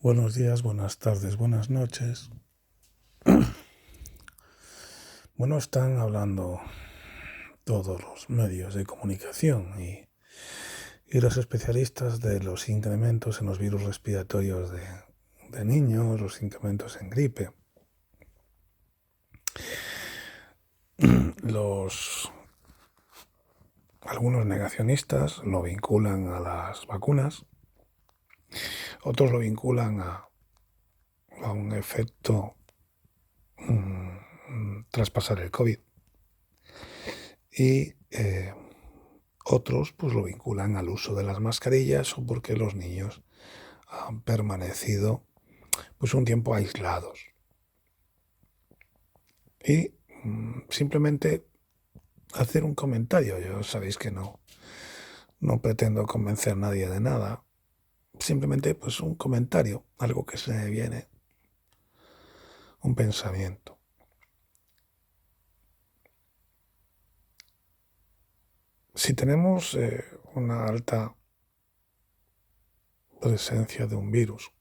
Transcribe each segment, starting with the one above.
Buenos días, buenas tardes, buenas noches. Bueno, están hablando todos los medios de comunicación y los especialistas de los incrementos en los virus respiratorios de niños, los incrementos en gripe. Algunos negacionistas lo vinculan a las vacunas, otros lo vinculan a un efecto tras pasar el COVID. Y otros pues lo vinculan al uso de las mascarillas o porque los niños han permanecido pues un tiempo aislados. Y simplemente hacer un comentario. Yo sabéis que no pretendo convencer a nadie de nada. Simplemente pues un comentario, algo que se me viene, un pensamiento. Si tenemos una alta presencia de un virus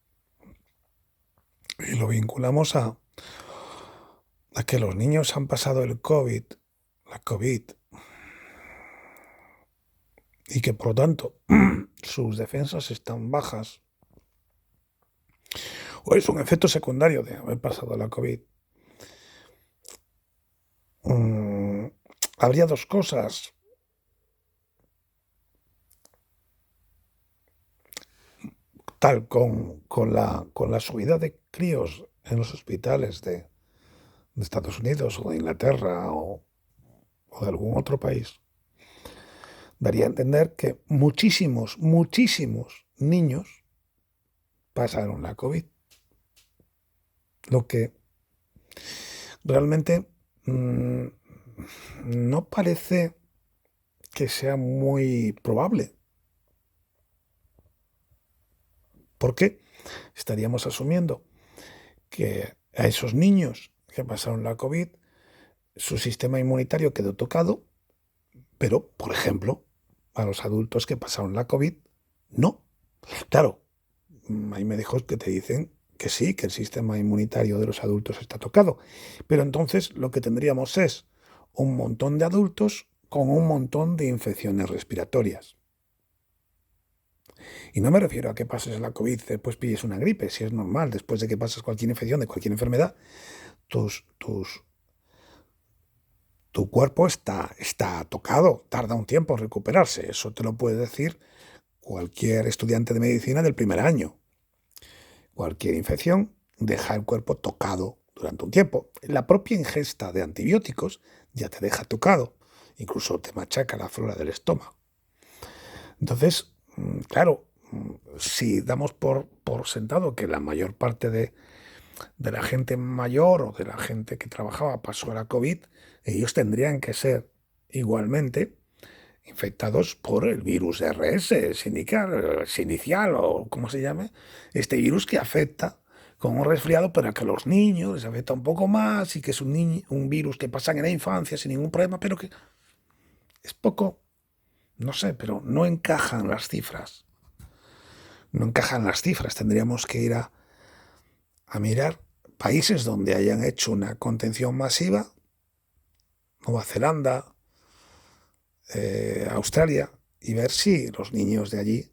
y lo vinculamos a que los niños han pasado la COVID, y que por lo tanto sus defensas están bajas, o es un efecto secundario de haber pasado la COVID, habría dos cosas. Tal con la subida de críos en los hospitales de Estados Unidos o de Inglaterra o de algún otro país, daría a entender que muchísimos niños pasaron la COVID. Lo que realmente no parece que sea muy probable. Porque estaríamos asumiendo que a esos niños que pasaron la COVID, su sistema inmunitario quedó tocado, pero, por ejemplo, a los adultos que pasaron la COVID, no. Claro, hay médicos que te dicen que sí, que el sistema inmunitario de los adultos está tocado, pero entonces lo que tendríamos es un montón de adultos con un montón de infecciones respiratorias. Y no me refiero a que pases la COVID y después pilles una gripe, si es normal, después de que pases cualquier infección de cualquier enfermedad, tu cuerpo está tocado, tarda un tiempo en recuperarse. Eso te lo puede decir cualquier estudiante de medicina del primer año. Cualquier infección deja el cuerpo tocado durante un tiempo. La propia ingesta de antibióticos ya te deja tocado, incluso te machaca la flora del estómago. Entonces, claro, si damos por sentado que la mayor parte de la gente mayor o de la gente que trabajaba pasó a la COVID, ellos tendrían que ser igualmente infectados por el virus RS, sinicial o como se llame, este virus que afecta con un resfriado, pero que a los niños les afecta un poco más y que es un virus que pasa en la infancia sin ningún problema, pero que es poco, no sé, pero no encajan las cifras. No encajan las cifras. Tendríamos que ir a mirar países donde hayan hecho una contención masiva, Nueva Zelanda, Australia, y ver si los niños de allí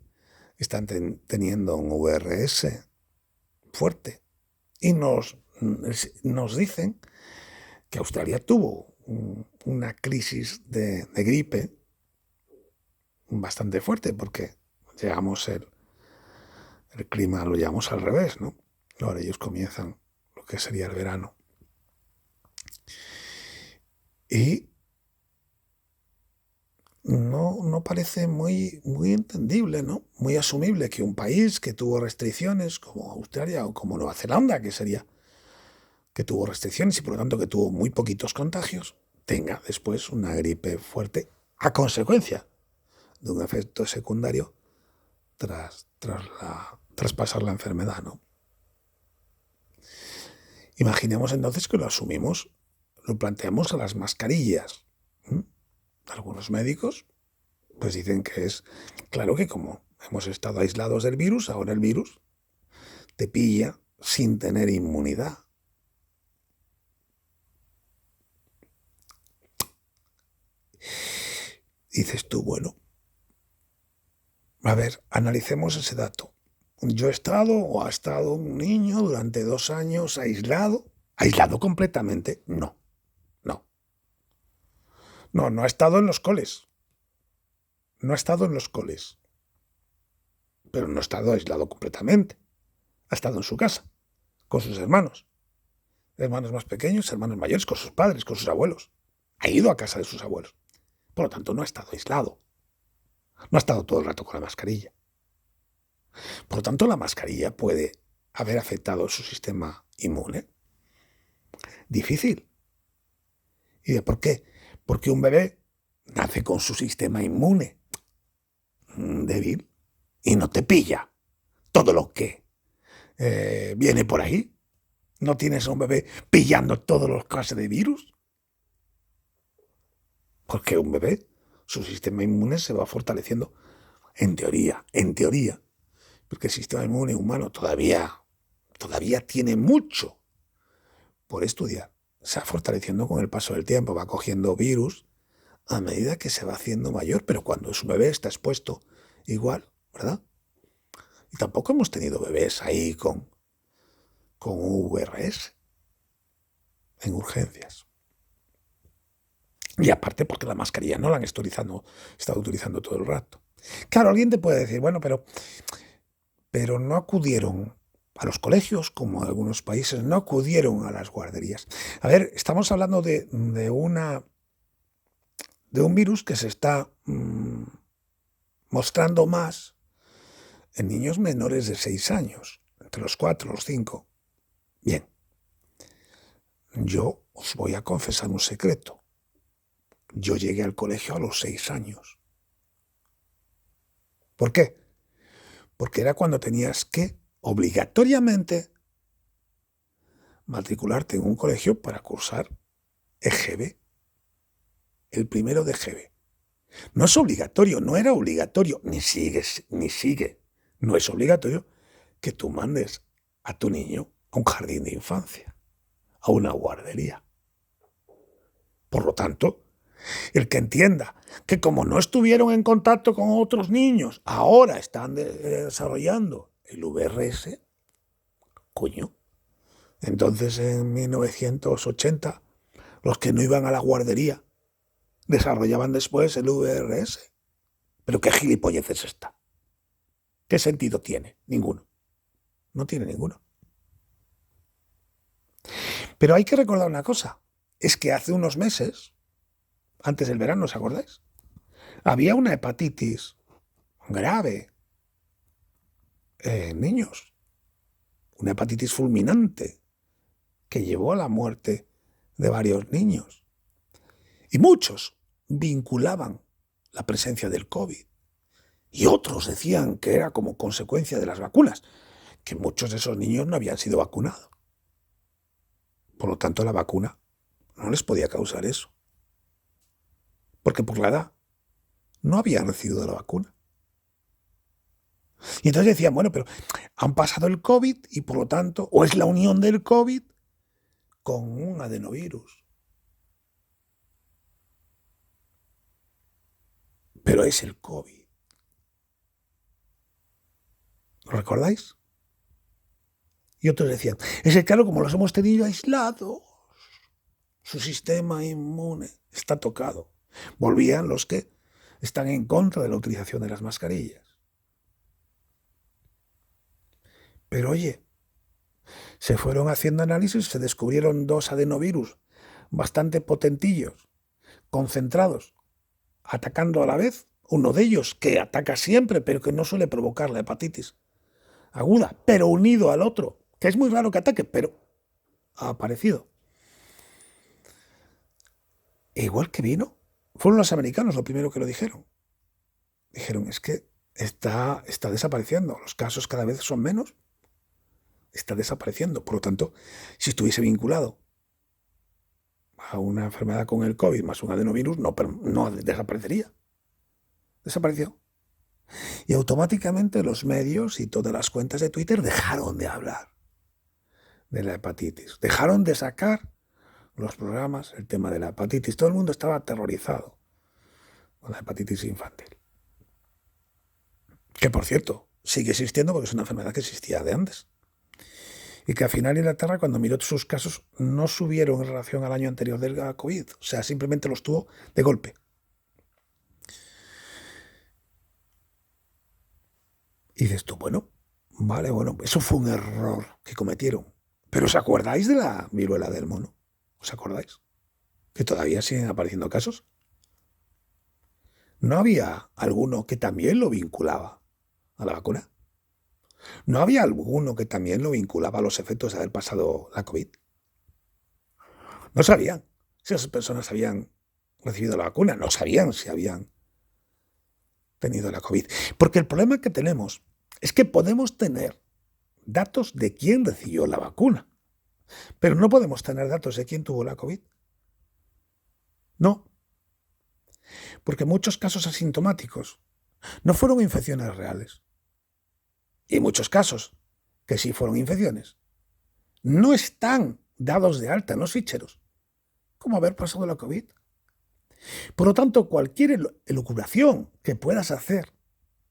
están teniendo un VRS fuerte. Y nos dicen que Australia tuvo una crisis de gripe bastante fuerte, porque llegamos el clima lo llevamos al revés, ¿no? Ahora ellos comienzan lo que sería el verano. Y no parece muy entendible, ¿no? Muy asumible que un país que tuvo restricciones como Australia o como Nueva Zelanda, que tuvo restricciones y por lo tanto que tuvo muy poquitos contagios, tenga después una gripe fuerte a consecuencia de un efecto secundario tras pasar la enfermedad, ¿no? Imaginemos entonces que lo asumimos, lo planteamos a las mascarillas. Algunos médicos pues dicen que es claro que como hemos estado aislados del virus, ahora el virus te pilla sin tener inmunidad. Dices tú, bueno, a ver, analicemos ese dato. Yo he estado o ha estado un niño durante 2 años aislado. ¿Aislado completamente? No, no. No ha estado en los coles. No ha estado en los coles. Pero no ha estado aislado completamente. Ha estado en su casa, con sus hermanos. Hermanos más pequeños, hermanos mayores, con sus padres, con sus abuelos. Ha ido a casa de sus abuelos. Por lo tanto, no ha estado aislado. No ha estado todo el rato con la mascarilla. Por lo tanto, la mascarilla puede haber afectado su sistema inmune. Difícil. ¿Y de por qué? Porque un bebé nace con su sistema inmune débil y no te pilla todo lo que viene por ahí. ¿No tienes a un bebé pillando todos los clases de virus? Porque un bebé, su sistema inmune se va fortaleciendo en teoría, porque el sistema inmune humano todavía tiene mucho por estudiar. Se va fortaleciendo con el paso del tiempo, va cogiendo virus a medida que se va haciendo mayor, pero cuando su bebé está expuesto igual, ¿verdad? Y tampoco hemos tenido bebés ahí con VRS en urgencias. Y aparte porque la mascarilla no la han estado utilizando todo el rato. Claro, alguien te puede decir, bueno, pero no acudieron a los colegios, como en algunos países, no acudieron a las guarderías. A ver, estamos hablando de un virus que se está mostrando más en niños menores de 6 años, entre los 4 y los 5. Bien, yo os voy a confesar un secreto. Yo llegué al colegio a los 6 años. ¿Por qué? Porque era cuando tenías que, obligatoriamente, matricularte en un colegio para cursar EGB, el primero de EGB. No es obligatorio, no era obligatorio, ni sigue. No es obligatorio que tú mandes a tu niño a un jardín de infancia, a una guardería. Por lo tanto, el que entienda que como no estuvieron en contacto con otros niños, ahora están desarrollando el VRS, coño. Entonces en 1980, los que no iban a la guardería desarrollaban después el VRS. ¿Pero qué gilipollez es esta? ¿Qué sentido tiene? Ninguno. No tiene ninguno. Pero hay que recordar una cosa. Es que hace unos meses, antes del verano, ¿os acordáis? Había una hepatitis grave en niños. Una hepatitis fulminante que llevó a la muerte de varios niños. Y muchos vinculaban la presencia del COVID. Y otros decían que era como consecuencia de las vacunas, que muchos de esos niños no habían sido vacunados. Por lo tanto, la vacuna no les podía causar eso. Porque por la edad no habían recibido la vacuna. Y entonces decían, bueno, pero han pasado el COVID y por lo tanto, o es la unión del COVID con un adenovirus. Pero es el COVID. ¿Lo recordáis? Y otros decían, es que claro, como los hemos tenido aislados, su sistema inmune está tocado. Volvían los que están en contra de la utilización de las mascarillas. Pero oye, se fueron haciendo análisis, se descubrieron 2 adenovirus bastante potentillos, concentrados, atacando a la vez. Uno de ellos que ataca siempre, pero que no suele provocar la hepatitis aguda, pero unido al otro, que es muy raro que ataque, pero ha aparecido. E igual que vino, fueron los americanos lo primero que lo dijeron. Dijeron, es que está desapareciendo, los casos cada vez son menos, está desapareciendo. Por lo tanto, si estuviese vinculado a una enfermedad con el COVID más un adenovirus, no desaparecería. Desapareció. Y automáticamente los medios y todas las cuentas de Twitter dejaron de hablar de la hepatitis. Dejaron de sacar los programas el tema de la hepatitis. Todo el mundo estaba aterrorizado con la hepatitis infantil. Que, por cierto, sigue existiendo porque es una enfermedad que existía de antes. Y que al final Inglaterra, cuando miró sus casos, no subieron en relación al año anterior de la COVID. O sea, simplemente los tuvo de golpe. Y dices tú, bueno, vale, bueno, eso fue un error que cometieron. Pero ¿os acordáis de la viruela del mono? ¿Os acordáis? Que todavía siguen apareciendo casos. ¿No había alguno que también lo vinculaba a la vacuna? ¿No había alguno que también lo vinculaba a los efectos de haber pasado la COVID? No sabían si esas personas habían recibido la vacuna, no sabían si habían tenido la COVID. Porque el problema que tenemos es que podemos tener datos de quién recibió la vacuna, pero no podemos tener datos de quién tuvo la COVID. No, porque muchos casos asintomáticos no fueron infecciones reales. Y muchos casos que sí fueron infecciones no están dados de alta en los ficheros como haber pasado la COVID. Por lo tanto, cualquier elucubración que puedas hacer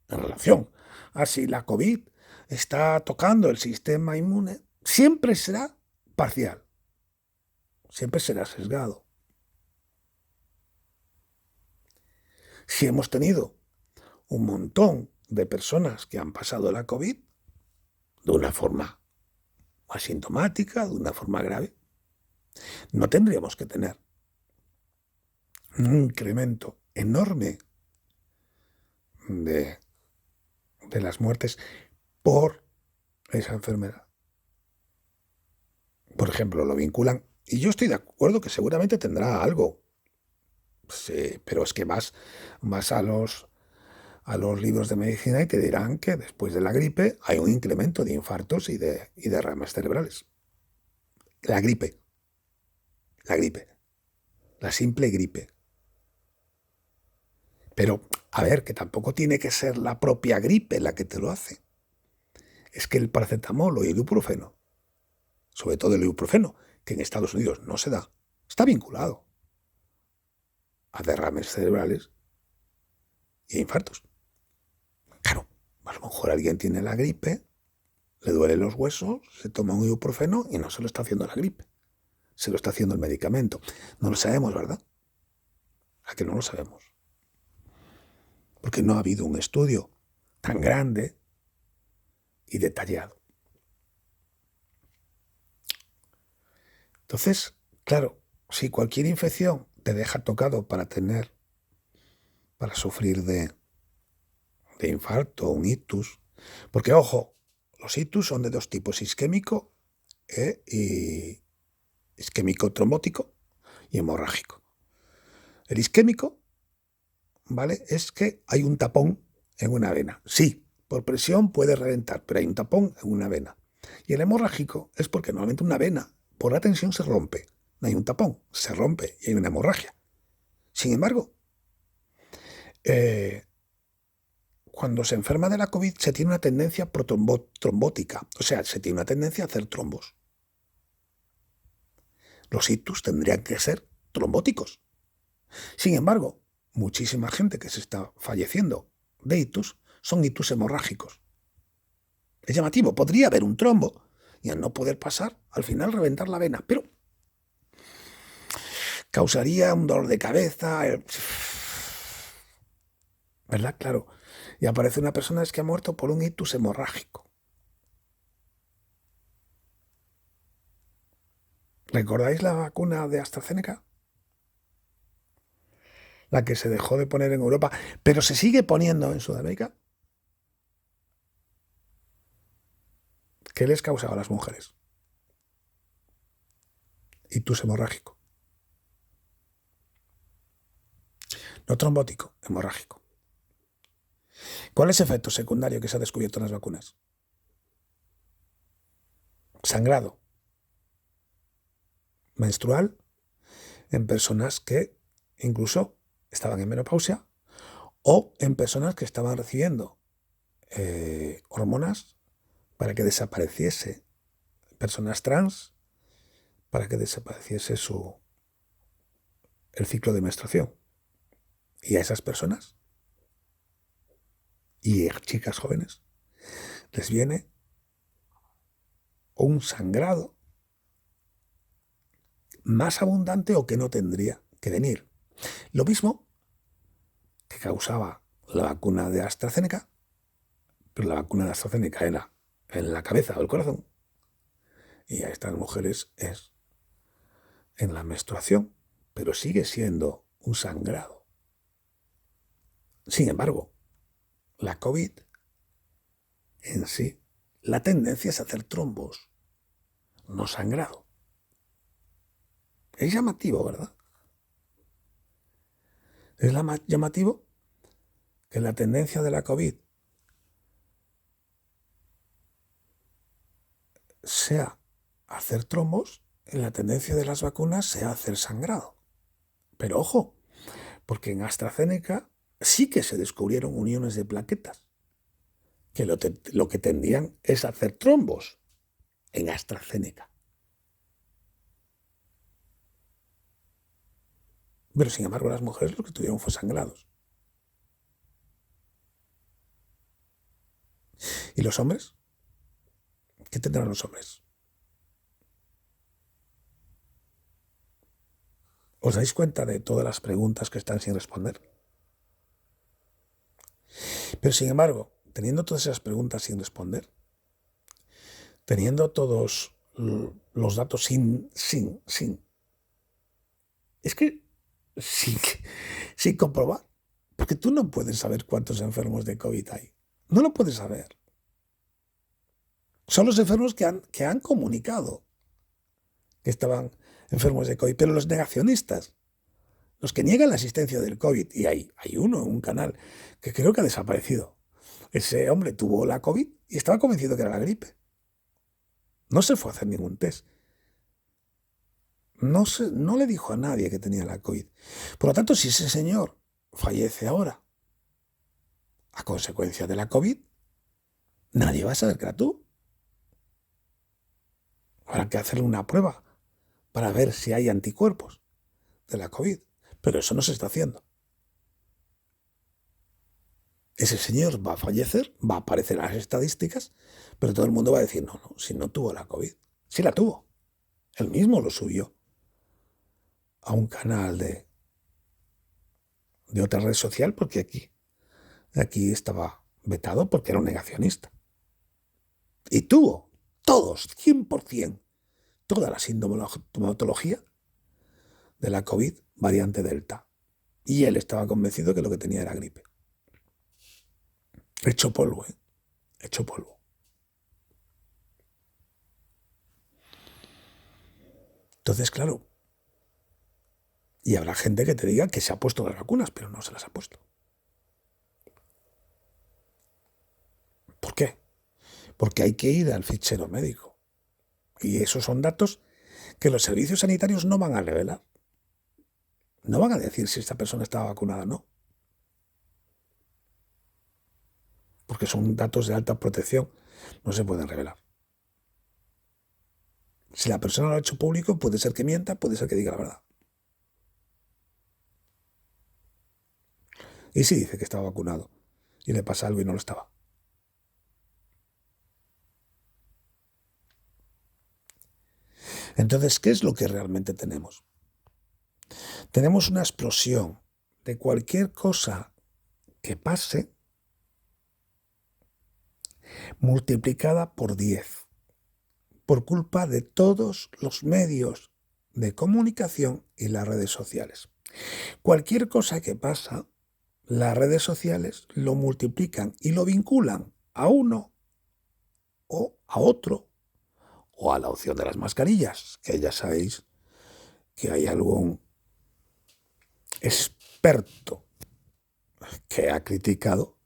en relación a si la COVID está tocando el sistema inmune siempre será parcial, siempre será sesgado. Si hemos tenido un montón de personas que han pasado la COVID de una forma asintomática, de una forma grave, no tendríamos que tener un incremento enorme de las muertes por esa enfermedad. Por ejemplo, lo vinculan, y yo estoy de acuerdo que seguramente tendrá algo, sí, pero es que vas a los libros de medicina y te dirán que después de la gripe hay un incremento de infartos y de derrames cerebrales. La gripe, la simple gripe. Pero, a ver, que tampoco tiene que ser la propia gripe la que te lo hace. Es que el paracetamol y el ibuprofeno, sobre todo el ibuprofeno, que en Estados Unidos no se da, está vinculado a derrames cerebrales y a infartos. Claro, a lo mejor alguien tiene la gripe, le duelen los huesos, se toma un ibuprofeno y no se lo está haciendo la gripe, se lo está haciendo el medicamento. No lo sabemos, ¿verdad? ¿A que no lo sabemos? Porque no ha habido un estudio tan grande y detallado. Entonces, claro, si cualquier infección te deja tocado para sufrir de infarto, un ictus, porque ojo, los ictus son de dos tipos, isquémico y isquémico trombótico y hemorrágico. El isquémico, ¿vale? Es que hay un tapón en una vena. Sí, por presión puede reventar, pero hay un tapón en una vena. Y el hemorrágico es porque normalmente una vena por la tensión se rompe. No hay un tapón, se rompe y hay una hemorragia. Sin embargo, cuando se enferma de la COVID se tiene una tendencia trombótica, o sea, se tiene una tendencia a hacer trombos. Los ictus tendrían que ser trombóticos. Sin embargo, muchísima gente que se está falleciendo de ictus son ictus hemorrágicos. Es llamativo, podría haber un trombo y al no poder pasar, al final reventar la vena, pero causaría un dolor de cabeza, ¿verdad? Claro. Y aparece una persona que ha muerto por un ictus hemorrágico. ¿Recordáis la vacuna de AstraZeneca? La que se dejó de poner en Europa, pero se sigue poniendo en Sudamérica. ¿Qué les causaba a las mujeres? Ictus hemorrágico. No trombótico, hemorrágico. ¿Cuál es el efecto secundario que se ha descubierto en las vacunas? Sangrado menstrual en personas que incluso estaban en menopausia o en personas que estaban recibiendo hormonas para que desapareciese, personas trans, para que desapareciese el ciclo de menstruación. Y a esas personas y a chicas jóvenes les viene un sangrado más abundante o que no tendría que venir. Lo mismo que causaba la vacuna de AstraZeneca, pero la vacuna de AstraZeneca era en la cabeza o el corazón, y a estas mujeres es en la menstruación, pero sigue siendo un sangrado. Sin embargo, la COVID en sí, la tendencia es hacer trombos, no sangrado. Es llamativo, ¿verdad? Es llamativo que la tendencia de la COVID sea hacer trombos y la tendencia de las vacunas sea hacer sangrado. Pero ojo, porque en AstraZeneca sí que se descubrieron uniones de plaquetas, que lo que tendían es hacer trombos en AstraZeneca. Pero sin embargo las mujeres lo que tuvieron fue sangrados. ¿Y los hombres? ¿Qué tendrán los hombres? ¿Os dais cuenta de todas las preguntas que están sin responder? Pero sin embargo, teniendo todas esas preguntas sin responder, teniendo todos los datos sin, es que sin comprobar, porque tú no puedes saber cuántos enfermos de COVID hay. No lo puedes saber. Son los enfermos que han comunicado que estaban enfermos de COVID, pero los negacionistas, los que niegan la existencia del COVID, y hay uno en un canal que creo que ha desaparecido. Ese hombre tuvo la COVID y estaba convencido que era la gripe. No se fue a hacer ningún test. No le dijo a nadie que tenía la COVID. Por lo tanto, si ese señor fallece ahora a consecuencia de la COVID, nadie va a saber que era tú. Habrá que hacerle una prueba para ver si hay anticuerpos de la COVID. Pero eso no se está haciendo. Ese señor va a fallecer, va a aparecer en las estadísticas, pero todo el mundo va a decir, no, si no tuvo la COVID. Sí la tuvo. Él mismo lo subió a un canal de otra red social porque aquí estaba vetado porque era un negacionista. Y tuvo todos, 100%, toda la sintomatología de la COVID variante Delta. Y él estaba convencido que lo que tenía era gripe. Hecho polvo, hecho polvo. Entonces, claro, y habrá gente que te diga que se ha puesto las vacunas, pero no se las ha puesto. ¿Por qué? Porque hay que ir al fichero médico. Y esos son datos que los servicios sanitarios no van a revelar. No van a decir si esta persona estaba vacunada o no. Porque son datos de alta protección, no se pueden revelar. Si la persona lo ha hecho público, puede ser que mienta, puede ser que diga la verdad. Y si dice que estaba vacunado y le pasa algo y no lo estaba. Entonces, ¿qué es lo que realmente tenemos? Tenemos una explosión de cualquier cosa que pase multiplicada por 10, por culpa de todos los medios de comunicación y las redes sociales. Cualquier cosa que pasa, las redes sociales lo multiplican y lo vinculan a uno o a otro, o a la opción de las mascarillas, que ya sabéis que hay algún experto que ha criticado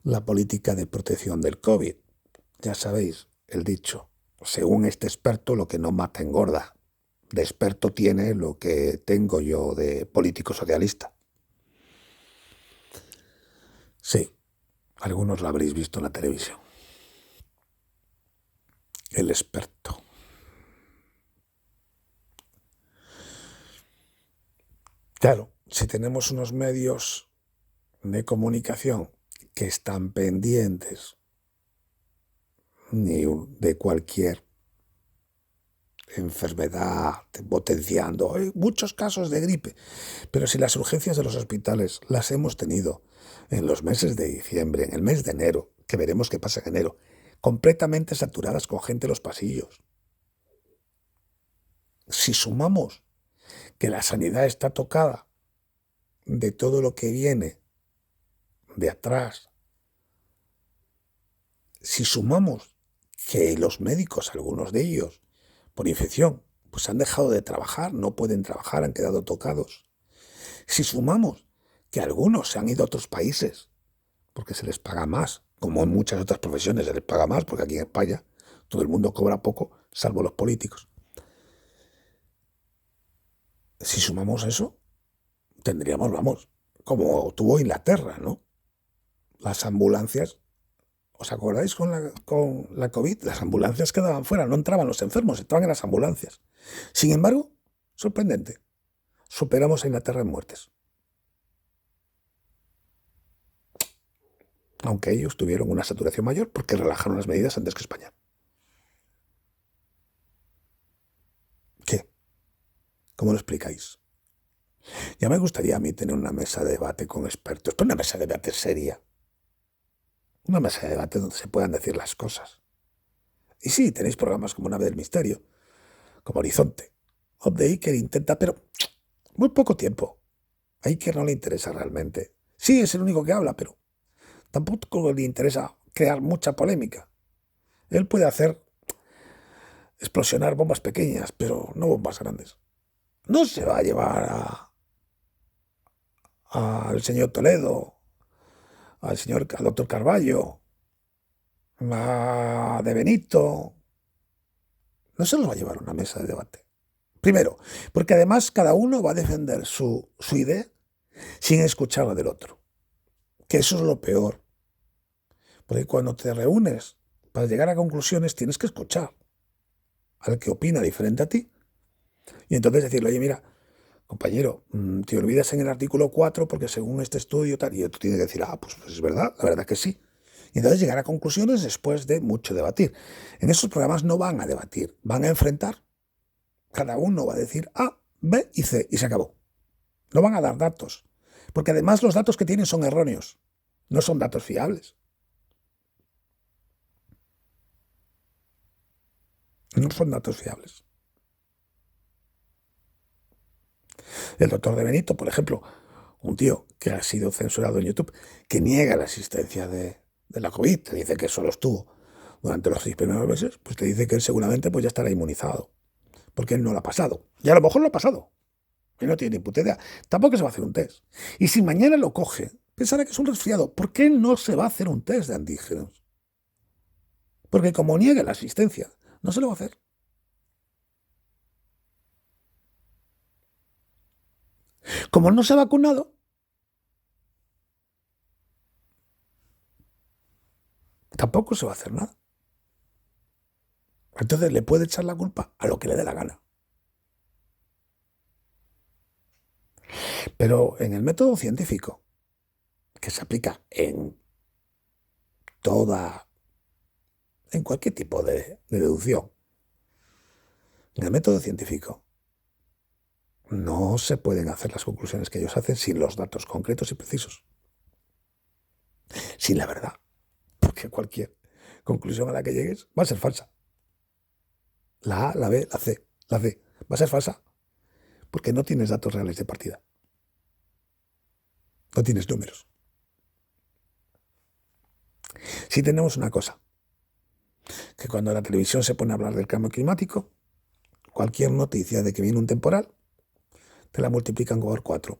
la política de protección del COVID. Ya sabéis el dicho, según este experto, lo que no mata engorda. De experto tiene lo que tengo yo de político socialista. Sí, algunos lo habréis visto en la televisión. El experto. Claro, si tenemos unos medios de comunicación que están pendientes de cualquier enfermedad, potenciando, hay muchos casos de gripe, pero si las urgencias de los hospitales las hemos tenido en los meses de diciembre, en el mes de enero, que veremos qué pasa en enero, completamente saturadas con gente en los pasillos. Si sumamos que la sanidad está tocada de todo lo que viene de atrás, si sumamos que los médicos, algunos de ellos, por infección, pues han dejado de trabajar, no pueden trabajar, han quedado tocados. Si sumamos que algunos se han ido a otros países porque se les paga más, como en muchas otras profesiones se les paga más, porque aquí en España todo el mundo cobra poco, salvo los políticos. Si sumamos eso, tendríamos, vamos, como tuvo Inglaterra, ¿no? Las ambulancias, ¿os acordáis con la COVID? Las ambulancias quedaban fuera, no entraban los enfermos, estaban en las ambulancias. Sin embargo, sorprendente, superamos a Inglaterra en muertes. Aunque ellos tuvieron una saturación mayor porque relajaron las medidas antes que España. ¿Qué? ¿Cómo lo explicáis? Ya me gustaría a mí tener una mesa de debate con expertos, pero una mesa de debate seria. Una mesa de debate donde se puedan decir las cosas. Y sí, tenéis programas como Nave del Misterio, como Horizonte. Donde Iker intenta, pero muy poco tiempo. A Iker no le interesa realmente. Sí, es el único que habla, pero tampoco le interesa crear mucha polémica. Él puede hacer explosionar bombas pequeñas, pero no bombas grandes. No se va a llevar al señor Toledo, al doctor Carballo, a De Benito. No se los va a llevar a una mesa de debate. Primero, porque además cada uno va a defender su idea sin escuchar la del otro. Que eso es lo peor. Porque cuando te reúnes para llegar a conclusiones tienes que escuchar al que opina diferente a ti. Y entonces decirle, oye, mira, compañero, te olvidas en el artículo 4 porque según este estudio tal, y tú tienes que decir, pues es verdad, la verdad que sí. Y entonces llegar a conclusiones después de mucho debatir. En esos programas no van a debatir, van a enfrentar. Cada uno va a decir A, B y C, y se acabó. No van a dar datos, porque además los datos que tienen son erróneos, no son datos fiables. No son datos fiables. El doctor De Benito, por ejemplo, un tío que ha sido censurado en YouTube, que niega la existencia de la COVID, te dice que solo estuvo durante los 6 primeros meses, pues te dice que él seguramente pues ya estará inmunizado, porque él no lo ha pasado. Y a lo mejor lo ha pasado. Y no tiene ni puta idea. Tampoco se va a hacer un test. Y si mañana lo coge, pensará que es un resfriado. ¿Por qué no se va a hacer un test de antígenos? Porque como niega la existencia, no se lo va a hacer. Como no se ha vacunado, tampoco se va a hacer nada. Entonces le puede echar la culpa a lo que le dé la gana. Pero en el método científico, que se aplica en cualquier tipo de deducción, en el método científico, no se pueden hacer las conclusiones que ellos hacen sin los datos concretos y precisos. Sin la verdad. Porque cualquier conclusión a la que llegues va a ser falsa. La A, la B, la C, la D. Va a ser falsa. Porque no tienes datos reales de partida. No tienes números. Sí tenemos una cosa. Que cuando la televisión se pone a hablar del cambio climático, cualquier noticia de que viene un temporal, te la multiplican por 4.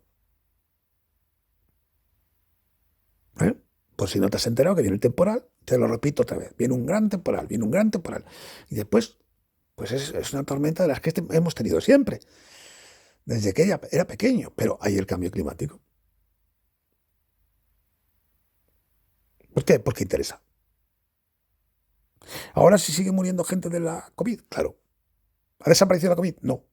Por si no te has enterado que viene el temporal, te lo repito otra vez. Viene un gran temporal, viene un gran temporal. Y después, pues es una tormenta de las que hemos tenido siempre. Desde que ella era pequeño, pero hay el cambio climático. ¿Por qué? Porque interesa. Ahora si sigue muriendo gente de la COVID, claro. ¿Ha desaparecido la COVID? No.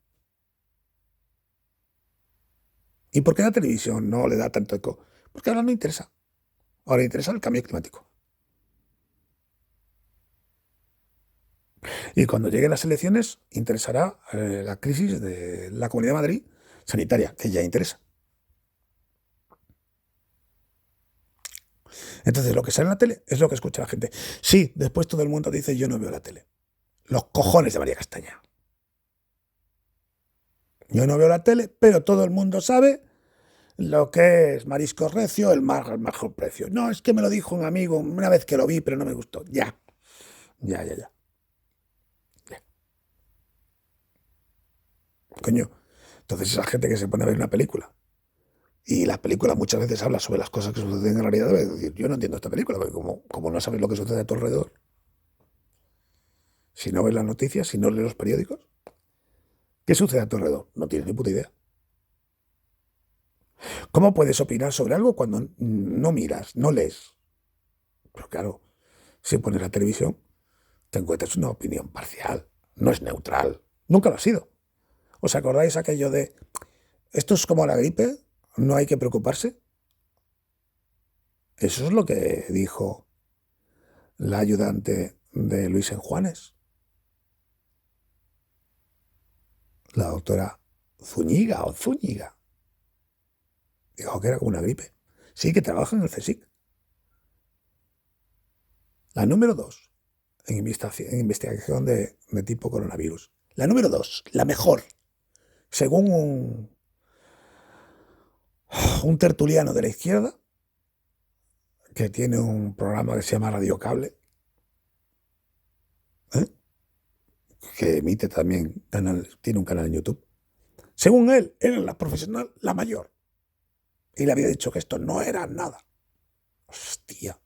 ¿Y por qué la televisión no le da tanto eco? Porque ahora no interesa. Ahora interesa el cambio climático. Y cuando lleguen las elecciones, interesará la crisis de la Comunidad de Madrid sanitaria, que ya interesa. Entonces, lo que sale en la tele es lo que escucha la gente. Sí, después todo el mundo dice, yo no veo la tele. Los cojones de María Castaña. Yo no veo la tele, pero todo el mundo sabe lo que es marisco recio, el mejor precio. No, es que me lo dijo un amigo una vez que lo vi, pero no me gustó. Ya, ya, ya, ya. Ya. Coño. Entonces esa gente que se pone a ver una película y la película muchas veces habla sobre las cosas que suceden en la realidad, es decir, yo no entiendo esta película, porque como no sabes lo que sucede a tu alrededor, si no ves las noticias, si no lees los periódicos, ¿qué sucede a tu alrededor? No tienes ni puta idea. ¿Cómo puedes opinar sobre algo cuando no miras, no lees? Pero claro, si pones la televisión, te encuentras una opinión parcial, no es neutral, nunca lo ha sido. ¿Os acordáis aquello de, esto es como la gripe, no hay que preocuparse? Eso es lo que dijo la ayudante de Luis Enjuanes, la doctora Zúñiga o Zúñiga. Dijo que era como una gripe. Sí, que trabaja en el CSIC. La número 2, en investigación de tipo coronavirus. La número 2, la mejor, según un tertuliano de la izquierda, que tiene un programa que se llama Radio Cable, ¿eh? Que emite también, tiene un canal en YouTube. Según él, era la profesional la mayor. Y le había dicho que esto no era nada. Hostia.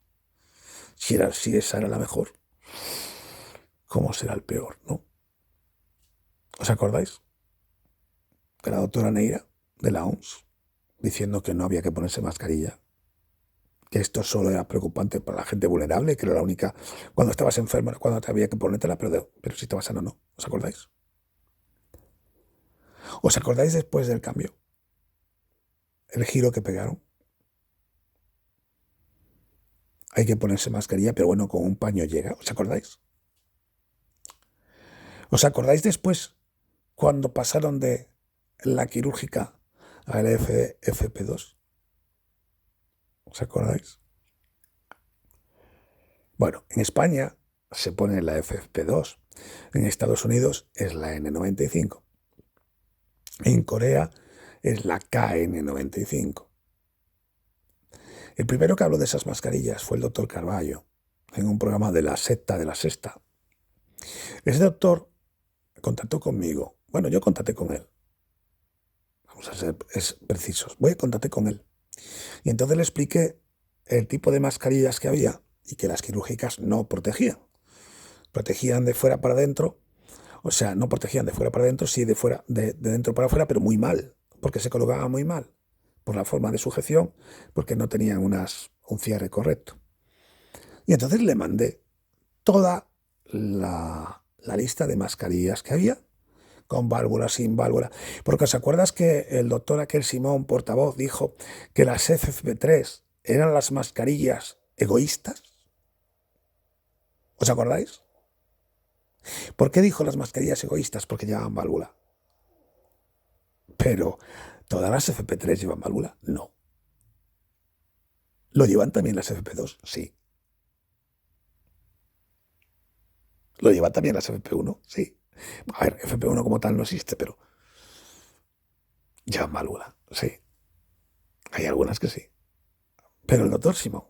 Si esa era la mejor, ¿cómo será el peor, no? ¿Os acordáis? Que la doctora Neira, de la OMS, diciendo que no había que ponerse mascarilla, que esto solo era preocupante para la gente vulnerable, que era la única, cuando estabas enfermo, cuando te había que ponértela, pero si estabas sano, no. ¿Os acordáis? ¿Os acordáis después del cambio? El giro que pegaron. Hay que ponerse mascarilla, pero bueno, con un paño llega. ¿Os acordáis? ¿Os acordáis después cuando pasaron de la quirúrgica a la FP2? ¿Os acordáis? Bueno, en España se pone la FFP2, en Estados Unidos es la N95, en Corea es la KN95. El primero que habló de esas mascarillas fue el doctor Carballo, en un programa de la secta de la sexta. Ese doctor contactó conmigo. Bueno, yo contacté con él. Vamos a ser precisos. Contacté con él. Y entonces le expliqué el tipo de mascarillas que había y que las quirúrgicas no protegían. Protegían de fuera para adentro, o sea, no protegían de fuera para adentro, sí de dentro para afuera, pero muy mal, porque se colocaban muy mal, por la forma de sujeción, porque no tenían un cierre correcto. Y entonces le mandé toda la lista de mascarillas que había, con válvula, sin válvula. Porque ¿os acuerdas que el doctor aquel Simón, portavoz, dijo que las FFP3 eran las mascarillas egoístas? ¿Os acordáis? ¿Por qué dijo las mascarillas egoístas? Porque llevaban válvula. Pero, ¿todas las FP3 llevan válvula? No. ¿Lo llevan también las FP2? Sí. ¿Lo llevan también las FP1? Sí. A ver, FP1 como tal no existe, pero llevan válvula, sí. Hay algunas que sí. Pero el doctor Simón,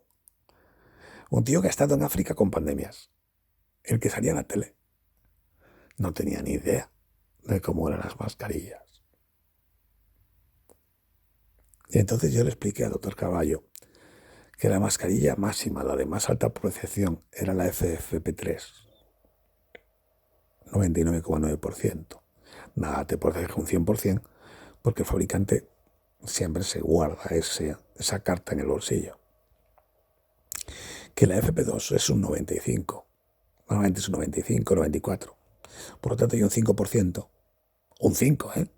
un tío que ha estado en África con pandemias, el que salía en la tele, no tenía ni idea de cómo eran las mascarillas. Y entonces yo le expliqué al doctor Caballo que la mascarilla máxima, la de más alta protección, era la FFP3, 99,9%. Nada te protege un 100%, porque el fabricante siempre se guarda esa carta en el bolsillo. que la FP2 es un 95. Normalmente es un 95, 94. Por lo tanto hay un 5%. Un 5, ¿eh?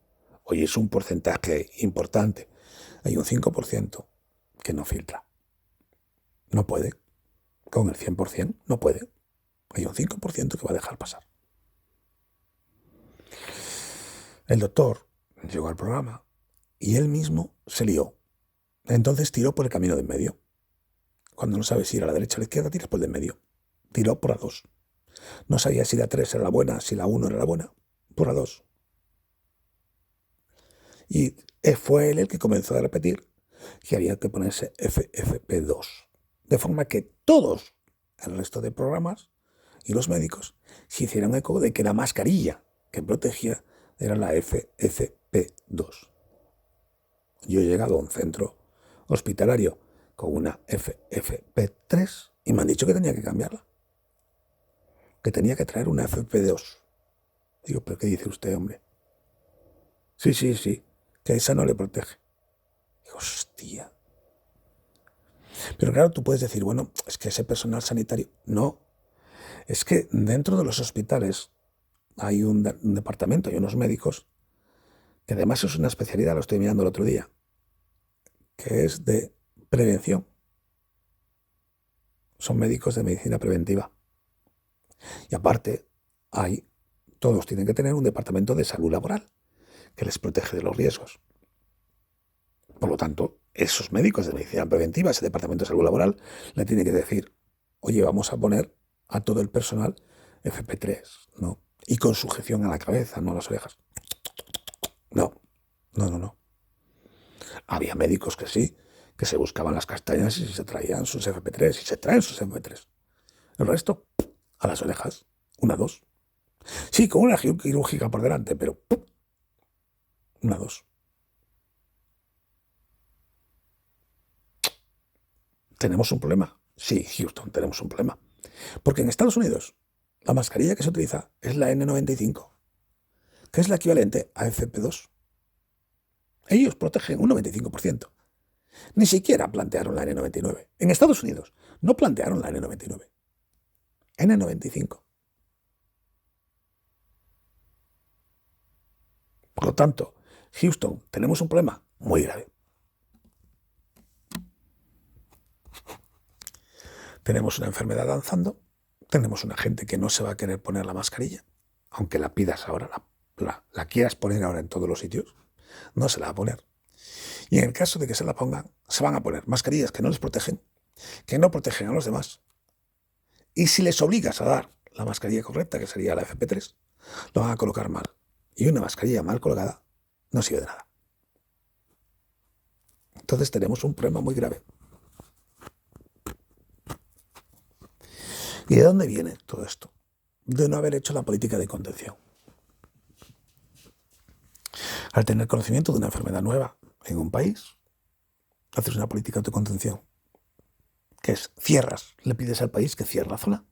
Oye, es un porcentaje importante. Hay un 5% que no filtra. No puede. Con el 100% no puede. Hay un 5% que va a dejar pasar. El doctor llegó al programa y él mismo se lió. Entonces tiró por el camino de en medio. Cuando no sabes si ir a la derecha o a la izquierda, tiras por el de en medio. Tiró por la 2. No sabía si la 3 era la buena, si la 1 era la buena. Por la 2. Y fue él el que comenzó a repetir que había que ponerse FFP2. De forma que todos el resto de programas y los médicos se hicieron eco de que la mascarilla que protegía era la FFP2. Yo he llegado a un centro hospitalario con una FFP3 y me han dicho que tenía que cambiarla, que tenía que traer una FFP2. Digo, ¿pero qué dice usted, hombre? Sí, que esa no le protege. Digo, hostia. Pero claro, tú puedes decir, bueno, es que ese personal sanitario... No, es que dentro de los hospitales hay un departamento, hay unos médicos, que además es una especialidad, lo estoy mirando el otro día, que es de prevención. Son médicos de medicina preventiva. Y aparte, todos tienen que tener un departamento de salud laboral que les protege de los riesgos. Por lo tanto, esos médicos de medicina preventiva, ese departamento de salud laboral, le tienen que decir, oye, vamos a poner a todo el personal FP3, ¿no? Y con sujeción a la cabeza, no a las orejas. No. Había médicos que sí, que se buscaban las castañas y se traían sus FP3 y se traen sus FP3. El resto, a las orejas, 1, 2. Sí, con una quirúrgica por delante, pero 1, 2. ¿Tenemos un problema? Sí, Houston, tenemos un problema. Porque en Estados Unidos, la mascarilla que se utiliza es la N95, que es la equivalente a FP2. Ellos protegen un 95%. Ni siquiera plantearon la N99. En Estados Unidos no plantearon la N99. N95. Por lo tanto, Houston, tenemos un problema muy grave. Tenemos una enfermedad avanzando, tenemos una gente que no se va a querer poner la mascarilla, aunque la pidas ahora, la quieras poner ahora en todos los sitios, no se la va a poner. Y en el caso de que se la pongan, se van a poner mascarillas que no les protegen, que no protegen a los demás. Y si les obligas a dar la mascarilla correcta, que sería la FP3, lo van a colocar mal. Y una mascarilla mal colocada no sirve de nada. Entonces tenemos un problema muy grave. ¿Y de dónde viene todo esto? De no haber hecho la política de contención. Al tener conocimiento de una enfermedad nueva en un país, haces una política de contención, que es cierras, le pides al país que cierre la zona,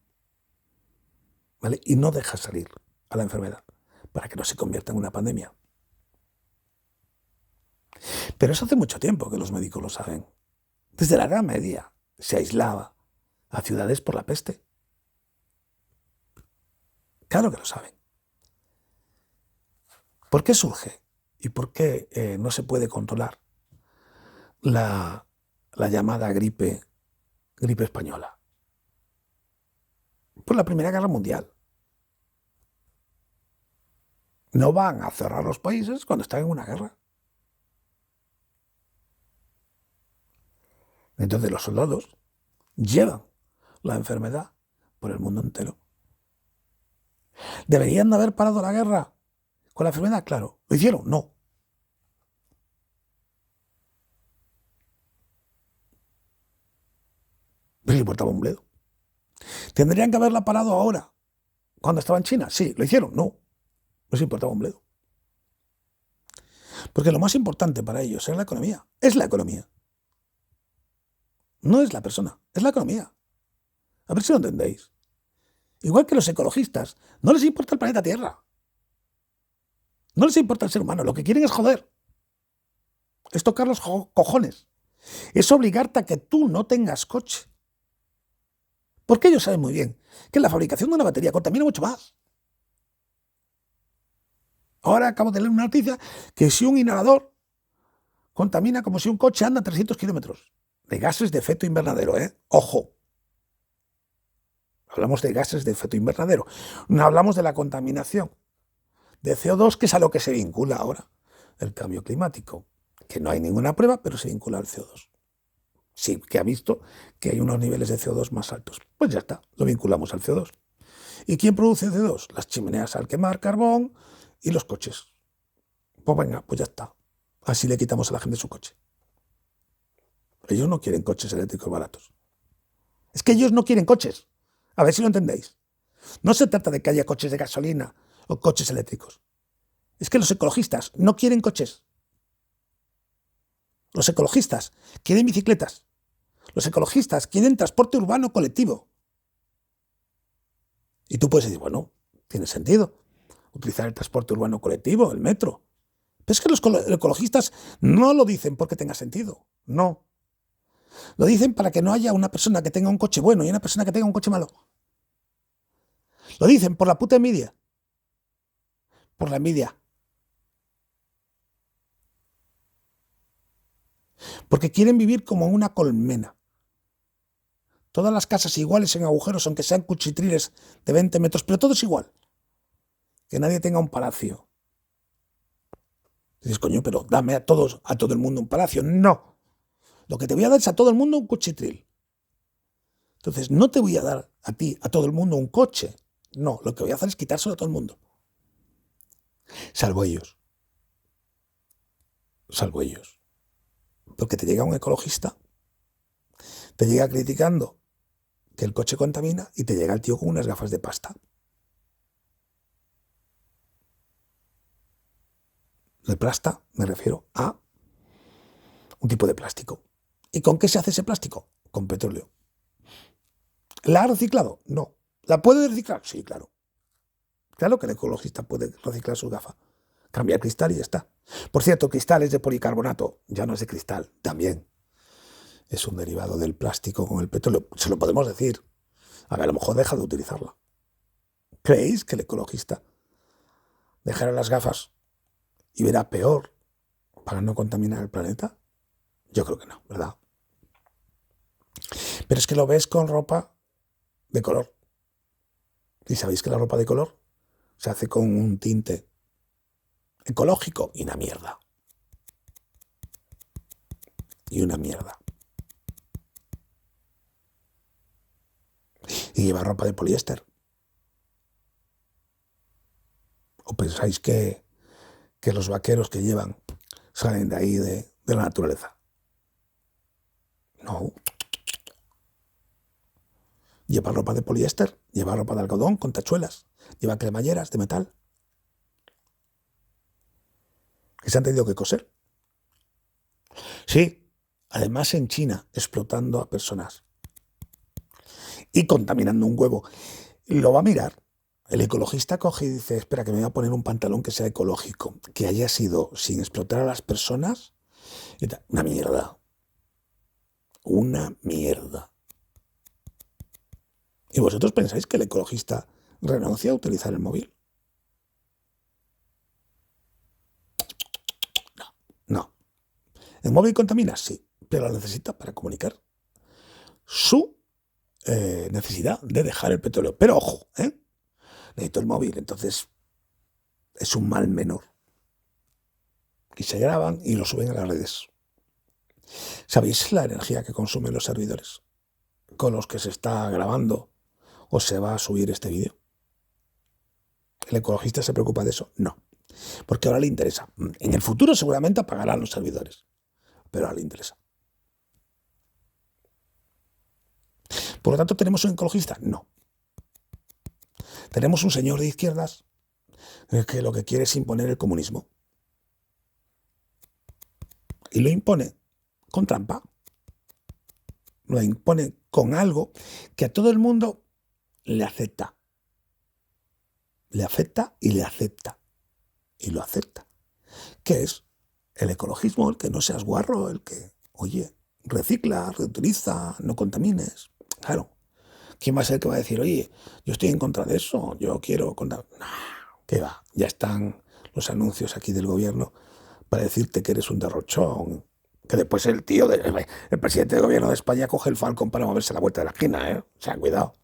¿vale? Y no dejas salir a la enfermedad para que no se convierta en una pandemia. Pero eso hace mucho tiempo que los médicos lo saben. Desde la Edad Media se aislaba a ciudades por la peste. Claro que lo saben. ¿Por qué surge? ¿Y por qué no se puede controlar la llamada gripe española? Por la Primera Guerra Mundial. No van a cerrar los países cuando están en una guerra. Entonces los soldados llevan la enfermedad por el mundo entero. ¿Deberían de haber parado la guerra con la enfermedad? Claro. ¿Lo hicieron? No. ¿Les importaba un bledo? ¿Tendrían que haberla parado ahora, cuando estaba en China? Sí. ¿Lo hicieron? No. Les importaba un bledo. Porque lo más importante para ellos es la economía. Es la economía. No es la persona, es la economía. A ver si lo entendéis. Igual que los ecologistas, no les importa el planeta Tierra. No les importa el ser humano. Lo que quieren es joder. Es tocar los cojones. Es obligarte a que tú no tengas coche. Porque ellos saben muy bien que la fabricación de una batería contamina mucho más. Ahora acabo de leer una noticia que si un inhalador contamina como si un coche anda a 300 kilómetros de gases de efecto invernadero, ¿eh? Ojo. Hablamos de gases de efecto invernadero. No hablamos de la contaminación de CO2, que es a lo que se vincula ahora el cambio climático. Que no hay ninguna prueba, pero se vincula al CO2. Sí, que ha visto que hay unos niveles de CO2 más altos. Pues ya está, lo vinculamos al CO2. ¿Y quién produce CO2? Las chimeneas al quemar carbón y los coches. Pues venga, pues ya está. Así le quitamos a la gente su coche. Ellos no quieren coches eléctricos baratos. Es que ellos no quieren coches. A ver si lo entendéis. No se trata de que haya coches de gasolina o coches eléctricos. Es que los ecologistas no quieren coches. Los ecologistas quieren bicicletas. Los ecologistas quieren transporte urbano colectivo. Y tú puedes decir, bueno, tiene sentido utilizar el transporte urbano colectivo, el metro. Pero es que los ecologistas no lo dicen porque tenga sentido. No. Lo dicen para que no haya una persona que tenga un coche bueno y una persona que tenga un coche malo. Lo dicen por la puta envidia. Por la envidia. Porque quieren vivir como una colmena. Todas las casas iguales en agujeros, aunque sean cuchitriles de 20 metros, pero todo es igual. Que nadie tenga un palacio. Dices, coño, pero dame a todo el mundo un palacio. No. Lo que te voy a dar es a todo el mundo un cuchitril. Entonces, no te voy a dar a ti, a todo el mundo, un coche. No, lo que voy a hacer es quitárselo a todo el mundo. Salvo ellos. Salvo ellos. Porque te llega un ecologista, te llega criticando que el coche contamina y te llega el tío con unas gafas de pasta. De pasta me refiero a un tipo de plástico. ¿Y con qué se hace ese plástico? Con petróleo. ¿La ha reciclado? No. ¿La puede reciclar? Sí, claro. Claro que el ecologista puede reciclar su gafa. Cambiar cristal y ya está. Por cierto, cristal es de policarbonato, ya no es de cristal, también. Es un derivado del plástico con el petróleo. Se lo podemos decir. A ver, a lo mejor deja de utilizarla. ¿Creéis que el ecologista dejará las gafas y verá peor para no contaminar el planeta? Yo creo que no, ¿verdad? Pero es que lo ves con ropa de color. ¿Y sabéis que la ropa de color se hace con un tinte ecológico? Y una mierda. Y una mierda. Y lleva ropa de poliéster. ¿O pensáis que los vaqueros que llevan salen de ahí, de la naturaleza? No. Lleva ropa de poliéster, lleva ropa de algodón con tachuelas, lleva cremalleras de metal que se han tenido que coser. Sí, además en China, explotando a personas y contaminando un huevo. Lo va a mirar. El ecologista coge y dice, espera, que me voy a poner un pantalón que sea ecológico, que haya sido sin explotar a las personas. Una mierda. Una mierda. ¿Y vosotros pensáis que el ecologista renuncia a utilizar el móvil? No. ¿El móvil contamina? Sí, pero lo necesita para comunicar su necesidad de dejar el petróleo. Pero ojo, necesito el móvil, entonces es un mal menor. Y se graban y lo suben a las redes. ¿Sabéis la energía que consumen los servidores con los que se está grabando o se va a subir este vídeo? ¿El ecologista se preocupa de eso? No, porque ahora le interesa. En el futuro seguramente apagarán los servidores, pero ahora le interesa. Por lo tanto, ¿tenemos un ecologista? No. Tenemos un señor de izquierdas que lo que quiere es imponer el comunismo. Y lo impone con trampa. Lo impone con algo que a todo el mundo le acepta. Le afecta y le acepta. Y lo acepta. ¿Qué es? El ecologismo, el que no seas guarro, el que, oye, recicla, reutiliza, no contamines. Claro, ¿Quién va a ser el que va a decir, oye, yo estoy en contra de eso, yo quiero contra... No, ¿qué va? Ya están los anuncios aquí del gobierno para decirte que eres un derrochón. Que después el el presidente del gobierno de España coge el Falcon para moverse a la vuelta de la esquina, ¿eh? O sea, cuidado.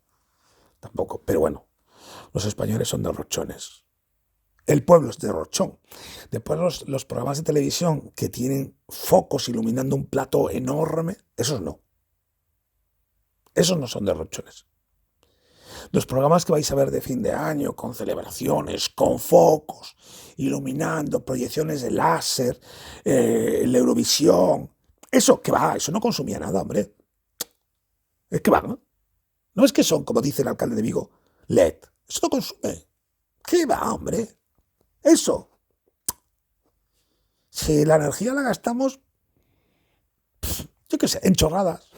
Tampoco. Pero bueno, los españoles son derrochones. El pueblo es derrochón. Después los programas de televisión que tienen focos iluminando un plato enorme, esos no. Esos no son derrochones. Los programas que vais a ver de fin de año, con celebraciones, con focos, iluminando, proyecciones de láser, la Eurovisión, eso, ¿qué va? Eso no consumía nada, hombre. Es que va, ¿no? No es que son, como dice el alcalde de Vigo, LED. Eso no consume. ¿Qué va, hombre? Eso. Si la energía la gastamos, yo qué sé, en chorradas.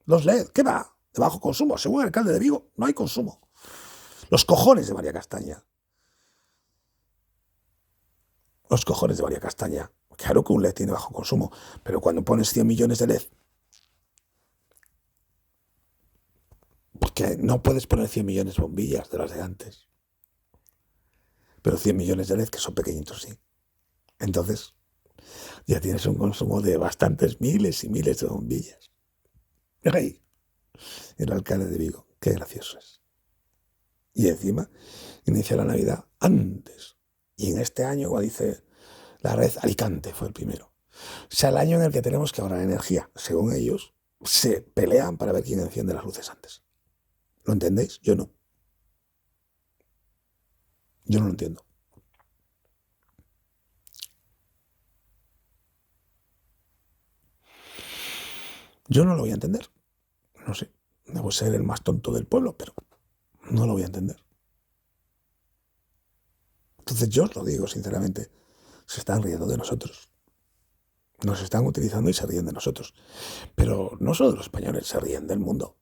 Los LED, ¿qué va? De bajo consumo. Según el alcalde de Vigo, no hay consumo. Los cojones de María Castaña. Los cojones de María Castaña. Claro que un LED tiene bajo consumo, pero cuando pones 100 millones de LED, porque no puedes poner 100 millones de bombillas de las de antes, pero 100 millones de LED que son pequeñitos, sí. Entonces, ya tienes un consumo de bastantes miles y miles de bombillas. Ahí, el alcalde de Vigo, qué gracioso es. Y encima, inicia la Navidad antes. Y en este año, como dice la red, Alicante fue el primero. O sea, el año en el que tenemos que ahorrar energía. Según ellos, se pelean para ver quién enciende las luces antes. ¿Lo entendéis? Yo no. Yo no lo entiendo. Yo no lo voy a entender. No sé. Debo ser el más tonto del pueblo, pero no lo voy a entender. Entonces yo os lo digo sinceramente. Se están riendo de nosotros. Nos están utilizando y se ríen de nosotros. Pero no solo de los españoles, se ríen del mundo.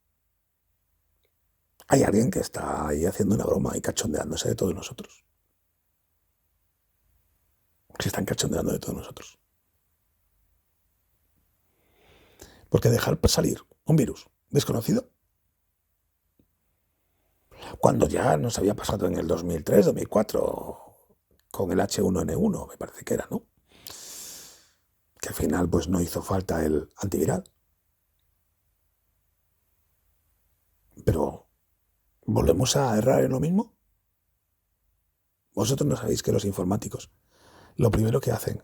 Hay alguien que está ahí haciendo una broma y cachondeándose de todos nosotros. Se están cachondeando de todos nosotros. Porque dejar salir un virus desconocido, cuando ya nos había pasado en el 2003, 2004, con el H1N1, me parece que era, ¿no? Que al final pues no hizo falta el antiviral. Pero, ¿volvemos a errar en lo mismo? Vosotros no sabéis que los informáticos, lo primero que hacen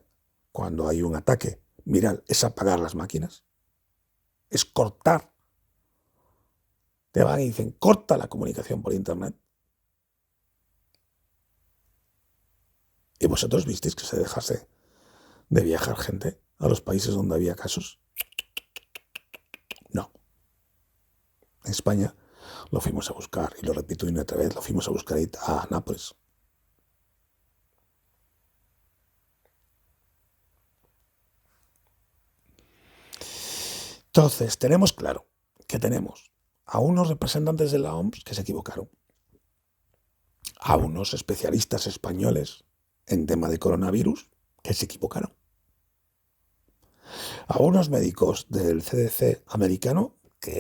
cuando hay un ataque viral es apagar las máquinas, es cortar. Te van y dicen, corta la comunicación por internet. Y vosotros visteis que se dejase de viajar gente a los países donde había casos. No. En España lo fuimos a buscar, y lo repito una y otra vez, lo fuimos a buscar a Nápoles. Entonces, tenemos claro que tenemos a unos representantes de la OMS que se equivocaron, a unos especialistas españoles en tema de coronavirus que se equivocaron, a unos médicos del CDC americano